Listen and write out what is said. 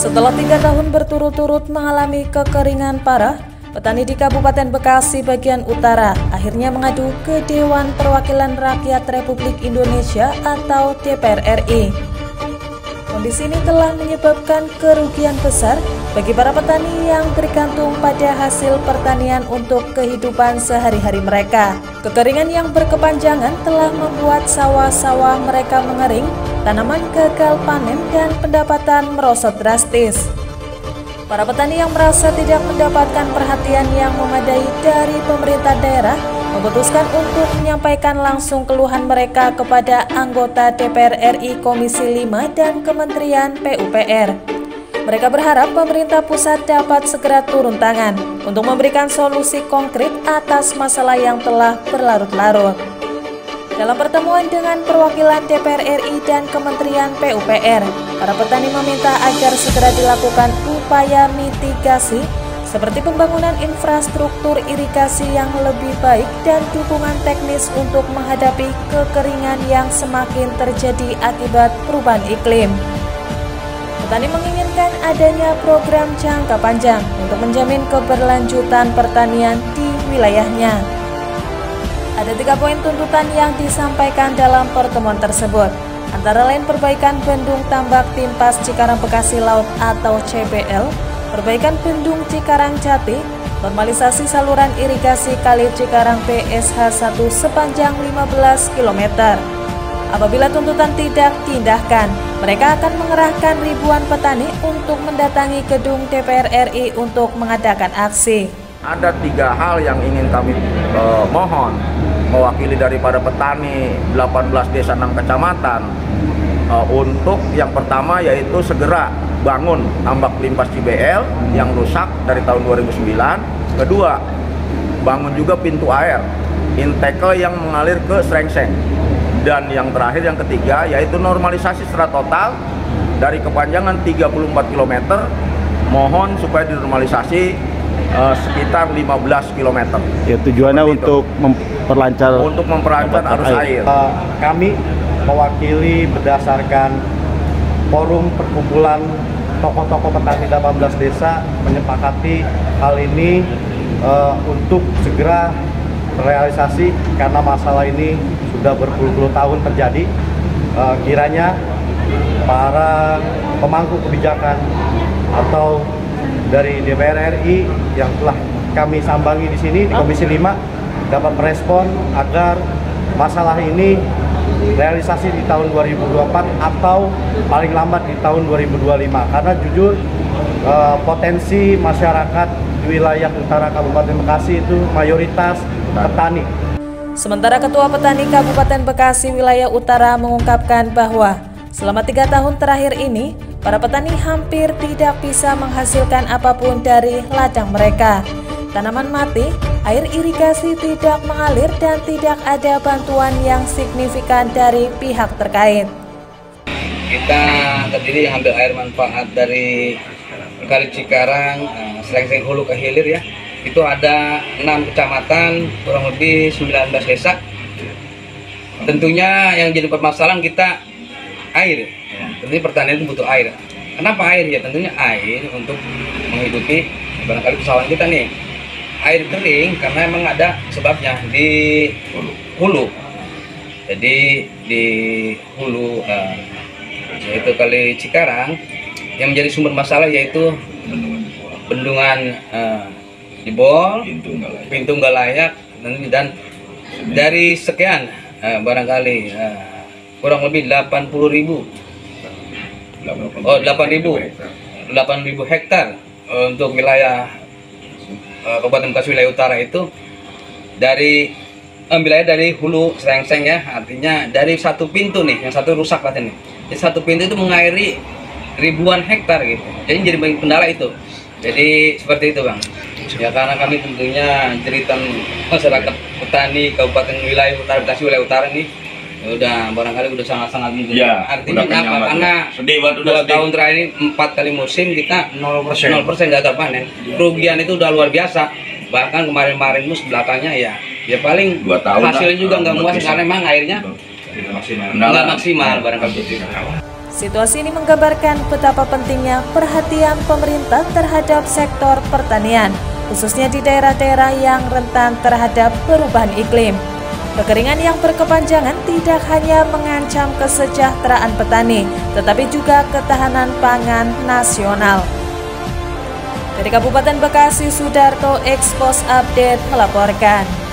Setelah 3 tahun berturut-turut mengalami kekeringan parah, petani di Kabupaten Bekasi bagian utara akhirnya mengadu ke Dewan Perwakilan Rakyat Republik Indonesia atau DPR RI. Kondisi ini telah menyebabkan kerugian besar bagi para petani yang bergantung pada hasil pertanian untuk kehidupan sehari-hari mereka. Kekeringan yang berkepanjangan telah membuat sawah-sawah mereka mengering, tanaman gagal panen, dan pendapatan merosot drastis. Para petani yang merasa tidak mendapatkan perhatian yang memadai dari pemerintah daerah memutuskan untuk menyampaikan langsung keluhan mereka kepada anggota DPR RI Komisi 5 dan Kementerian PUPR. Mereka berharap pemerintah pusat dapat segera turun tangan untuk memberikan solusi konkret atas masalah yang telah berlarut-larut. Dalam pertemuan dengan perwakilan DPR RI dan Kementerian PUPR, para petani meminta agar segera dilakukan upaya mitigasi seperti pembangunan infrastruktur irigasi yang lebih baik dan dukungan teknis untuk menghadapi kekeringan yang semakin terjadi akibat perubahan iklim. Petani menginginkan adanya program jangka panjang untuk menjamin keberlanjutan pertanian di wilayahnya. Ada 3 poin tuntutan yang disampaikan dalam pertemuan tersebut, antara lain perbaikan Bendung Tambak Timpas Cikarang Bekasi Laut atau CBL, perbaikan Bendung Cikarang Jati, normalisasi saluran irigasi Kali Cikarang PSH 1 sepanjang 15 km. Apabila tuntutan tidak diindahkan, mereka akan mengerahkan ribuan petani untuk mendatangi gedung DPR RI untuk mengadakan aksi. Ada 3 hal yang ingin kami mohon mewakili daripada petani 18 desa 6 kecamatan. Untuk yang pertama yaitu segera bangun tambak limpas CBL yang rusak dari tahun 2009. Kedua, bangun juga pintu air intake yang mengalir ke Srengseng. Dan yang terakhir, yang ketiga, yaitu normalisasi secara total dari kepanjangan 34 km. Mohon supaya dinormalisasi sekitar 15 km. Ya, tujuannya untuk memperlancar arus air. Kami mewakili berdasarkan forum perkumpulan tokoh-tokoh petani 18 desa menyepakati hal ini untuk segera terrealisasi karena masalah ini sudah berpuluh-puluh tahun terjadi. Kiranya para pemangku kebijakan atau dari DPR RI yang telah kami sambangi di sini di Komisi 5 dapat merespon agar masalah ini realisasi di tahun 2024 atau paling lambat di tahun 2025, karena jujur potensi masyarakat di wilayah utara Kabupaten Bekasi itu mayoritas petani. Sementara Ketua Petani Kabupaten Bekasi wilayah utara mengungkapkan bahwa selama 3 tahun terakhir ini para petani hampir tidak bisa menghasilkan apapun dari ladang mereka. Tanaman mati, air irigasi tidak mengalir, dan tidak ada bantuan yang signifikan dari pihak terkait. Kita terdiri ambil air manfaat dari Kali Cikarang, Srengseng hulu ke hilir ya. Itu ada 6 kecamatan, kurang lebih 19 desa. Tentunya yang jadi permasalahan kita air. Tentunya pertanian itu butuh air. Kenapa air? Ya tentunya air untuk menghidupi barangkali persawahan kita nih. Air kering karena memang ada sebabnya di hulu. Jadi di hulu yaitu Kali Cikarang yang menjadi sumber masalah yaitu bendungan jebol, pintu nggak layak, dan dari sekian barangkali kurang lebih 8.000 hektar untuk wilayah Kabupaten Bekasi wilayah utara itu dari wilayah dari hulu Srengseng ya, artinya dari satu pintu nih, yang satu rusak katanya nih. Jadi satu pintu itu mengairi ribuan hektar gitu. Jadi kendala itu. Jadi seperti itu Bang. Ya karena kami tentunya cerita masyarakat petani Kabupaten wilayah utara Bekasi wilayah utara nih udah barangkali udah sangat-sangat mungkin. Ya, artinya kenapa? Karena 2 tahun terakhir ini 4 kali musim kita 0% gagal panen. Kerugian itu udah luar biasa. Bahkan kemarin-kemarin belakangnya ya paling 2 tahun hasilnya juga nggak muas karena memang airnya nggak maksimal barangkali. Situasi ini menggambarkan betapa pentingnya perhatian pemerintah terhadap sektor pertanian, khususnya di daerah-daerah yang rentan terhadap perubahan iklim. Kekeringan yang berkepanjangan tidak hanya mengancam kesejahteraan petani, tetapi juga ketahanan pangan nasional. Dari Kabupaten Bekasi, Sudarto Expos Update melaporkan.